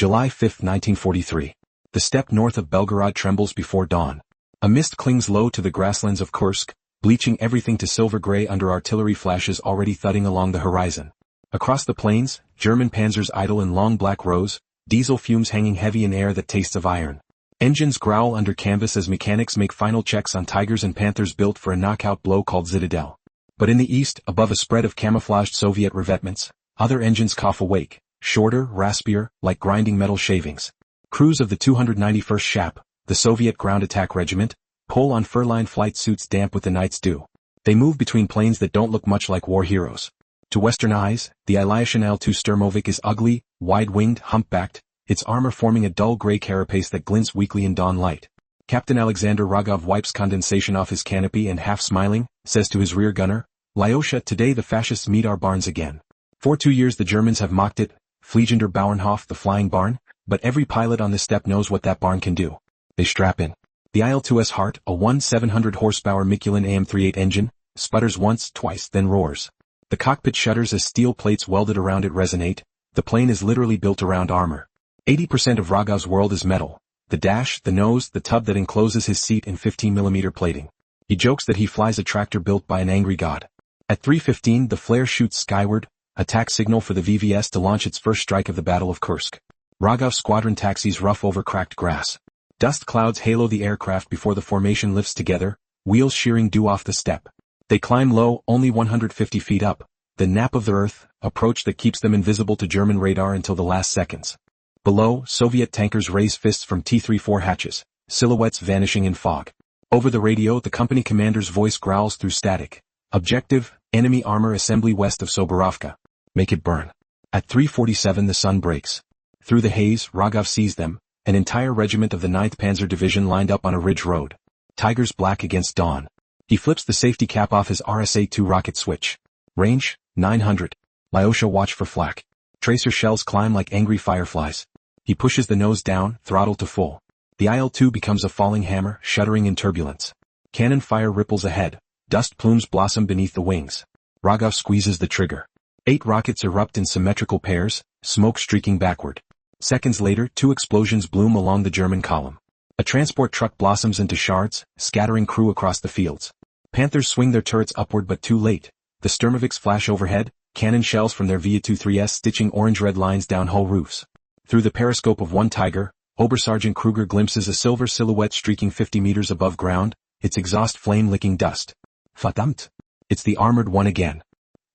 July 5, 1943. The steppe north of Belgorod trembles before dawn. A mist clings low to the grasslands of Kursk, bleaching everything to silver gray under artillery flashes already thudding along the horizon. Across the plains, German panzers idle in long black rows, diesel fumes hanging heavy in air that tastes of iron. Engines growl under canvas as mechanics make final checks on Tigers and Panthers built for a knockout blow called Citadel. But in the east, above a spread of camouflaged Soviet revetments, other engines cough awake, shorter, raspier, like grinding metal shavings. Crews of the 291st Shap, the Soviet ground attack regiment, pull on fur-lined flight suits damp with the night's dew. They move between planes that don't look much like war heroes. To Western eyes, the Il-2 Sturmovik is ugly, wide-winged, humpbacked, its armor forming a dull gray carapace that glints weakly in dawn light. Captain Alexander Rogov wipes condensation off his canopy and, half smiling, says to his rear gunner, "Lyosha, today the fascists meet our barns again. For 2 years the Germans have mocked it, Fliegender Bauernhof, the flying barn, but every pilot on the steppe knows what that barn can do." They strap in. The Il-2s Hart, a 1,700 horsepower Mikulin AM38 engine, sputters once, twice, then roars. The cockpit shudders as steel plates welded around it resonate. The plane is literally built around armor. 80% of Rogov's world is metal. The dash, the nose, the tub that encloses his seat in 15mm plating. He jokes that he flies a tractor built by an angry god. At 3:15 the flare shoots skyward, attack signal for the VVS to launch its first strike of the Battle of Kursk. Rogov's squadron taxis rough over cracked grass. Dust clouds halo the aircraft before the formation lifts together, wheels shearing dew off the steppe. They climb low, only 150 feet up, the nap of the earth, approach that keeps them invisible to German radar until the last seconds. Below, Soviet tankers raise fists from T-34 hatches, silhouettes vanishing in fog. Over the radio the company commander's voice growls through static. Objective, enemy armor assembly west of Soborovka. Make it burn. At 3:47 the sun breaks. Through the haze, Rogov sees them, an entire regiment of the 9th Panzer Division lined up on a ridge road. Tigers black against dawn. He flips the safety cap off his RSA-2 rocket switch. Range, 900. Lyosha watch for flak. Tracer shells climb like angry fireflies. He pushes the nose down, throttle to full. The Il-2 becomes a falling hammer, shuddering in turbulence. Cannon fire ripples ahead. Dust plumes blossom beneath the wings. Rogov squeezes the trigger. 8 rockets erupt in symmetrical pairs, smoke streaking backward. Seconds later 2 explosions bloom along the German column. A transport truck blossoms into shards, scattering crew across the fields. Panthers swing their turrets upward but too late. The Sturmoviks flash overhead, cannon shells from their WW2-3s stitching orange-red lines down hull roofs. Through the periscope of one Tiger, Obersergeant Kruger glimpses a silver silhouette streaking 50 meters above ground, its exhaust flame-licking dust. Verdammt! It's the armored one again.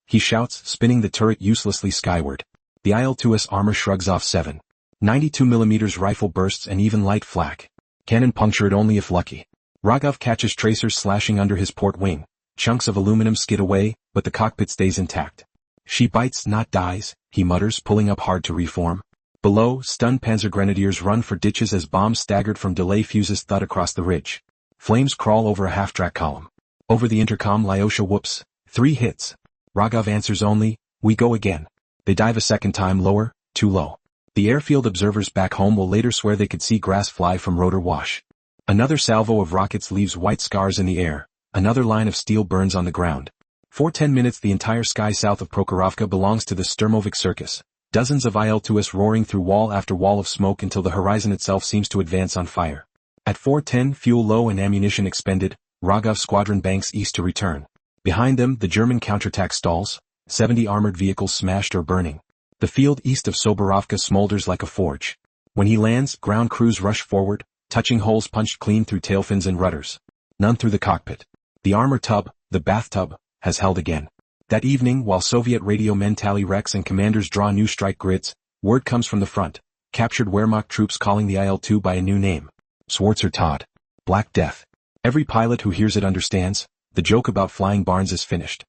He shouts, spinning the turret uselessly skyward. The Il-2s armor shrugs off 7.92mm rifle bursts and even light flak. Cannon puncture it only if lucky. Rogov catches tracers slashing under his port wing. Chunks of aluminum skid away, but the cockpit stays intact. "She bites, not dies," he mutters, pulling up hard to reform. Below, stunned Panzer Grenadiers run for ditches as bombs staggered from delay fuses thud across the ridge. Flames crawl over a half-track column. Over the intercom Lyosha whoops, 3 hits. Rogov answers only, "We go again." They dive a second time lower, too low. The airfield observers back home will later swear they could see grass fly from rotor wash. Another salvo of rockets leaves white scars in the air. Another line of steel burns on the ground. For 10 minutes the entire sky south of Prokhorovka belongs to the Sturmovik circus. Dozens of Il-2s roaring through wall after wall of smoke until the horizon itself seems to advance on fire. At 4:10 fuel low and ammunition expended, Rogov's squadron banks east to return. Behind them the German counterattack stalls, 70 armored vehicles smashed or burning. The field east of Soborovka smolders like a forge. When he lands, ground crews rush forward, touching holes punched clean through tailfins and rudders. None through the cockpit. The armor tub, the bathtub, has held again. That evening, while Soviet radio men tally wrecks and commanders draw new strike grids, word comes from the front. Captured Wehrmacht troops calling the Il-2 by a new name. Schwarzer Tod. Black Death. Every pilot who hears it understands, the joke about flying barns is finished.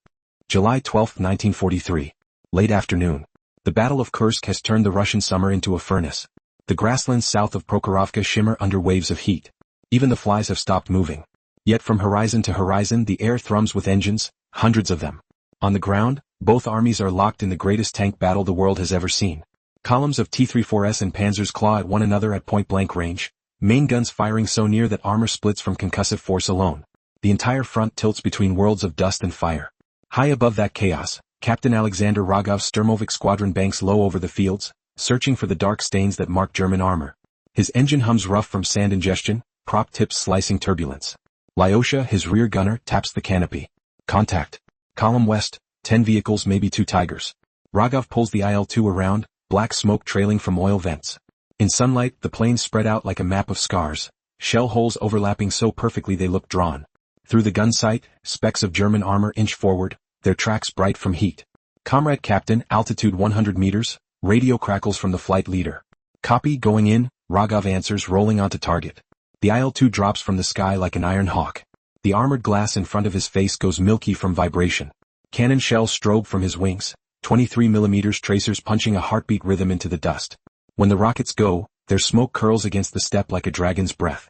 July 12, 1943. Late afternoon. The Battle of Kursk has turned the Russian summer into a furnace. The grasslands south of Prokhorovka shimmer under waves of heat. Even the flies have stopped moving. Yet from horizon to horizon the air thrums with engines, hundreds of them. On the ground, both armies are locked in the greatest tank battle the world has ever seen. Columns of T-34s and Panzers claw at one another at point-blank range, main guns firing so near that armor splits from concussive force alone. The entire front tilts between worlds of dust and fire. High above that chaos, Captain Alexander Rogov's Sturmovik squadron banks low over the fields, searching for the dark stains that mark German armor. His engine hums rough from sand ingestion, prop tips slicing turbulence. Lyosha, his rear gunner, taps the canopy. Contact. Column west, 10 vehicles, maybe 2 Tigers. Rogov pulls the Il-2 around, black smoke trailing from oil vents. In sunlight, the planes spread out like a map of scars, shell holes overlapping so perfectly they look drawn. Through the gun sight, specks of German armor inch forward, their tracks bright from heat. Comrade Captain, altitude 100 meters, radio crackles from the flight leader. Copy, going in, Rogov answers, rolling onto target. The Il-2 drops from the sky like an iron hawk. The armored glass in front of his face goes milky from vibration. Cannon shells strobe from his wings, 23mm tracers punching a heartbeat rhythm into the dust. When the rockets go, their smoke curls against the steppe like a dragon's breath.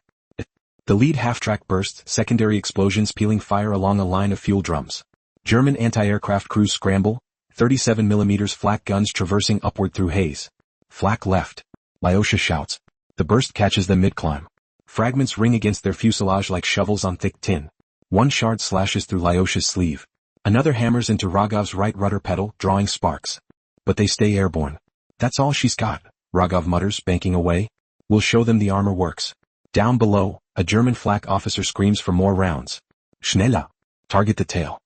The lead half-track bursts, secondary explosions peeling fire along a line of fuel drums. German anti-aircraft crews scramble, 37mm flak guns traversing upward through haze. Flak left. Lyosha shouts. The burst catches them mid-climb. Fragments ring against their fuselage like shovels on thick tin. One shard slashes through Lyosha's sleeve. Another hammers into Rogov's right rudder pedal, drawing sparks. But they stay airborne. That's all she's got, Rogov mutters, banking away. We'll show them the armor works. Down below, a German flak officer screams for more rounds. Schneller. Target the tail.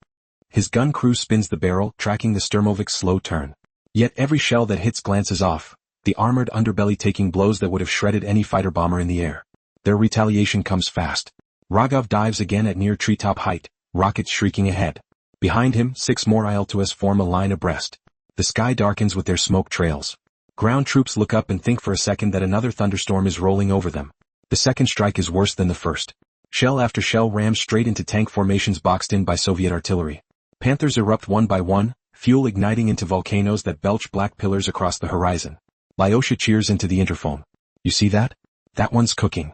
His gun crew spins the barrel, tracking the Sturmovik's slow turn. Yet every shell that hits glances off, the armored underbelly taking blows that would have shredded any fighter bomber in the air. Their retaliation comes fast. Rogov dives again at near treetop height, rockets shrieking ahead. Behind him, 6 more Il-2s form a line abreast. The sky darkens with their smoke trails. Ground troops look up and think for a second that another thunderstorm is rolling over them. The second strike is worse than the first. Shell after shell rams straight into tank formations boxed in by Soviet artillery. Panthers erupt one by one, fuel igniting into volcanoes that belch black pillars across the horizon. Lyosha cheers into the interphone. You see that? That one's cooking.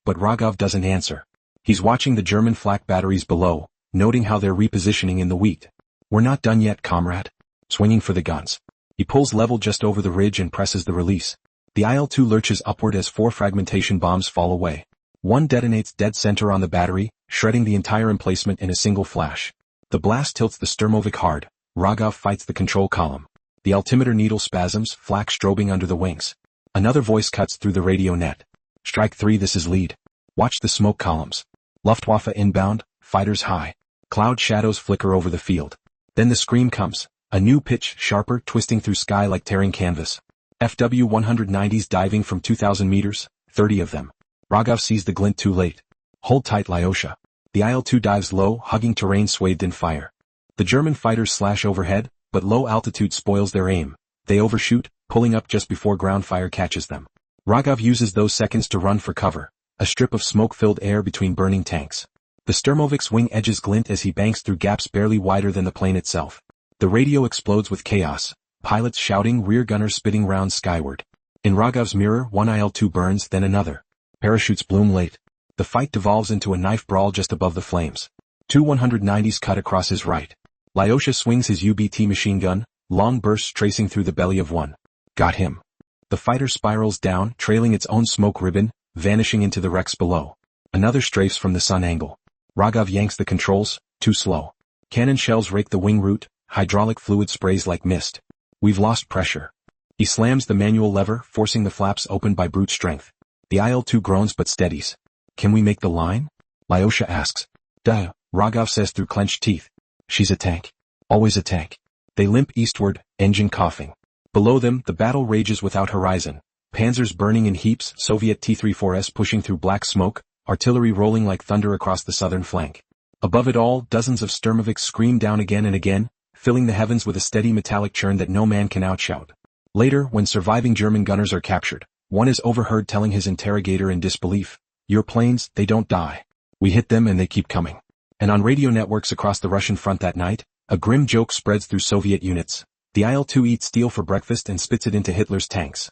But Rogov doesn't answer. He's watching the German flak batteries below, noting how they're repositioning in the wheat. We're not done yet, comrade. Swinging for the guns. He pulls level just over the ridge and presses the release. The Il-2 lurches upward as 4 fragmentation bombs fall away. One detonates dead center on the battery, shredding the entire emplacement in a single flash. The blast tilts the Sturmovik hard. Rogov fights the control column. The altimeter needle spasms, flak strobing under the wings. Another voice cuts through the radio net. Strike 3, this is lead. Watch the smoke columns. Luftwaffe inbound, fighters high. Cloud shadows flicker over the field. Then the scream comes. A new pitch, sharper, twisting through sky like tearing canvas. FW-190s diving from 2,000 meters, 30 of them. Rogov sees the glint too late. Hold tight, Lyosha. The Il-2 dives low, hugging terrain swathed in fire. The German fighters slash overhead, but low altitude spoils their aim. They overshoot, pulling up just before ground fire catches them. Rogov uses those seconds to run for cover. A strip of smoke-filled air between burning tanks. The Sturmovik's wing edges glint as he banks through gaps barely wider than the plane itself. The radio explodes with chaos. Pilots shouting, rear gunners spitting rounds skyward. In Rogov's mirror, one Il-2 burns, then another. Parachutes bloom late. The fight devolves into a knife brawl just above the flames. 2 190s cut across his right. Lyosha swings his UBT machine gun, long bursts tracing through the belly of one. Got him. The fighter spirals down, trailing its own smoke ribbon, vanishing into the wrecks below. Another strafes from the sun angle. Rogov yanks the controls, too slow. Cannon shells rake the wing root, hydraulic fluid sprays like mist. We've lost pressure. He slams the manual lever, forcing the flaps open by brute strength. The Il-2 groans but steadies. Can we make the line? Lyosha asks. Duh, Rogov says through clenched teeth. She's a tank. Always a tank. They limp eastward, engine coughing. Below them, the battle rages without horizon. Panzers burning in heaps, Soviet T-34s pushing through black smoke, artillery rolling like thunder across the southern flank. Above it all, dozens of Sturmoviks scream down again and again, filling the heavens with a steady metallic churn that no man can outshout. Later, when surviving German gunners are captured, one is overheard telling his interrogator in disbelief, "Your planes, they don't die. We hit them and they keep coming." And on radio networks across the Russian front that night, a grim joke spreads through Soviet units. The Il-2 eats steel for breakfast and spits it into Hitler's tanks.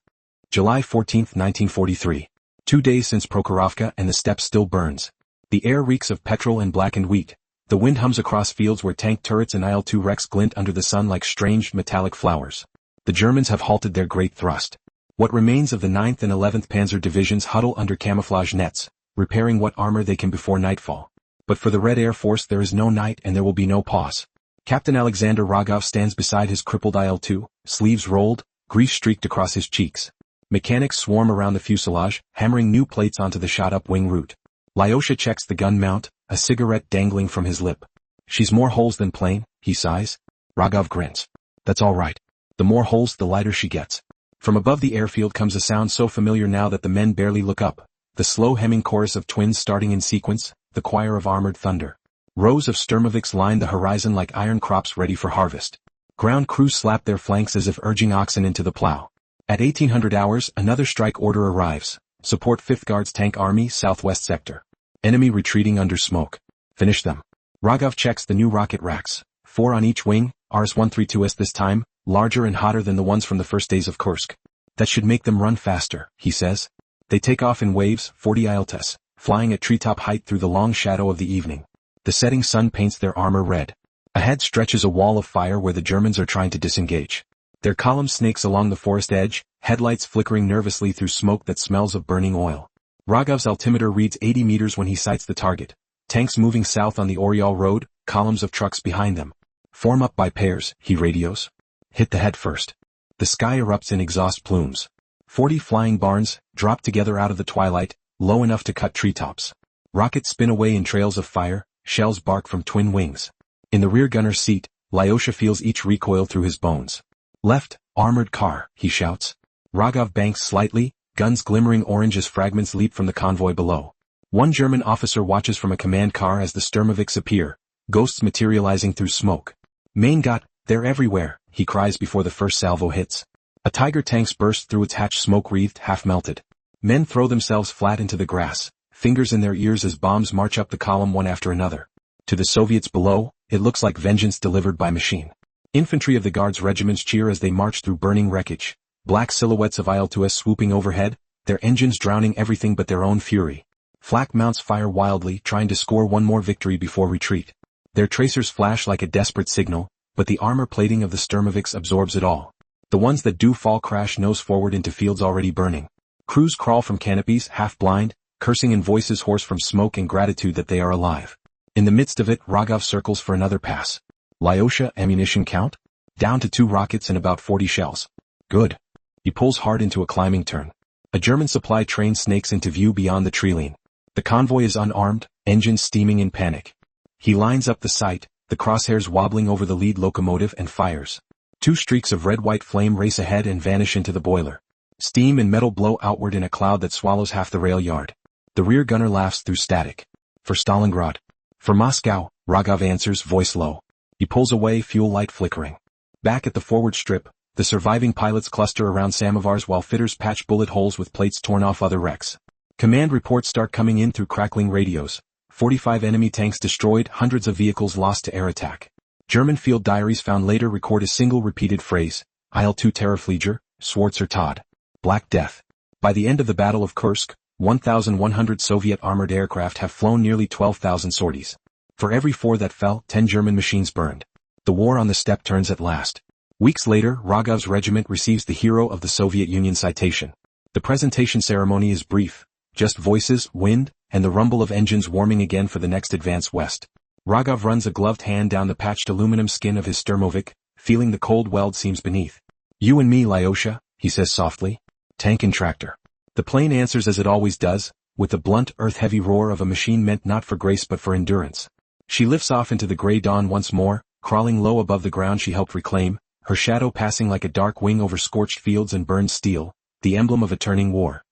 July 14, 1943. 2 days since Prokhorovka and the steppe still burns. The air reeks of petrol and blackened wheat. The wind hums across fields where tank turrets and Il-2 wrecks glint under the sun like strange, metallic flowers. The Germans have halted their great thrust. What remains of the 9th and 11th Panzer divisions huddle under camouflage nets, repairing what armor they can before nightfall. But for the Red Air Force there is no night and there will be no pause. Captain Alexander Rogov stands beside his crippled Il-2, sleeves rolled, grease streaked across his cheeks. Mechanics swarm around the fuselage, hammering new plates onto the shot-up wing root. Lyosha checks the gun mount, a cigarette dangling from his lip. She's more holes than plain, he sighs. Raghav grins. That's all right. The more holes the lighter she gets. From above the airfield comes a sound so familiar now that the men barely look up. The slow hemming chorus of twins starting in sequence, the choir of armored thunder. Rows of Sturmoviks line the horizon like iron crops ready for harvest. Ground crews slap their flanks as if urging oxen into the plow. At 1800 hours, another strike order arrives. Support 5th Guards Tank Army, Southwest Sector. Enemy retreating under smoke. Finish them. Raghav checks the new rocket racks. 4 on each wing, Rs-132s this time, larger and hotter than the ones from the first days of Kursk. That should make them run faster, he says. They take off in waves, 40 Il-2s, flying at treetop height through the long shadow of the evening. The setting sun paints their armor red. Ahead stretches a wall of fire where the Germans are trying to disengage. Their column snakes along the forest edge, headlights flickering nervously through smoke that smells of burning oil. Raghav's altimeter reads 80 meters when he sights the target. Tanks moving south on the Oriol road, columns of trucks behind them. Form up by pairs, he radios. Hit the head first. The sky erupts in exhaust plumes. 40 flying barns, drop together out of the twilight, low enough to cut treetops. Rockets spin away in trails of fire, shells bark from twin wings. In the rear gunner's seat, Lyosha feels each recoil through his bones. Left, armored car, he shouts. Raghav banks slightly, guns glimmering orange as fragments leap from the convoy below. One German officer watches from a command car as the Sturmoviks appear, ghosts materializing through smoke. Mein Gott, they're everywhere, he cries before the first salvo hits. A Tiger tanks burst through its hatch, smoke-wreathed, half-melted. Men throw themselves flat into the grass, fingers in their ears as bombs march up the column one after another. To the Soviets below, it looks like vengeance delivered by machine. Infantry of the Guards regiments cheer as they march through burning wreckage. Black silhouettes of Il-2s swooping overhead, their engines drowning everything but their own fury. Flak mounts fire wildly, trying to score one more victory before retreat. Their tracers flash like a desperate signal, but the armor plating of the Sturmoviks absorbs it all. The ones that do fall crash nose forward into fields already burning. Crews crawl from canopies, half blind, cursing in voices hoarse from smoke and gratitude that they are alive. In the midst of it, Raghav circles for another pass. Lyosha, ammunition count? Down to 2 rockets and about 40 shells. Good. He pulls hard into a climbing turn. A German supply train snakes into view beyond the treeline. The convoy is unarmed, engines steaming in panic. He lines up the sight, the crosshairs wobbling over the lead locomotive, and fires. 2 streaks of red-white flame race ahead and vanish into the boiler. Steam and metal blow outward in a cloud that swallows half the rail yard. The rear gunner laughs through static. For Stalingrad. For Moscow, Raghav answers, voice low. He pulls away, fuel light flickering. Back at the forward strip, the surviving pilots cluster around samovars while fitters patch bullet holes with plates torn off other wrecks. Command reports start coming in through crackling radios. 45 enemy tanks destroyed, hundreds of vehicles lost to air attack. German field diaries found later record a single repeated phrase, Il-2 Terrorflieger, Schwarzer Tod. Black Death. By the end of the Battle of Kursk, 1,100 Soviet armored aircraft have flown nearly 12,000 sorties. For every 4 that fell, 10 German machines burned. The war on the steppe turns at last. Weeks later, Raghav's regiment receives the Hero of the Soviet Union citation. The presentation ceremony is brief, just voices, wind, and the rumble of engines warming again for the next advance west. Raghav runs a gloved hand down the patched aluminum skin of his Sturmovik, feeling the cold weld seams beneath. You and me, Lyosha, he says softly. Tank and tractor. The plane answers as it always does, with the blunt, earth-heavy roar of a machine meant not for grace but for endurance. She lifts off into the gray dawn once more, crawling low above the ground she helped reclaim, her shadow passing like a dark wing over scorched fields and burned steel, the emblem of a turning war.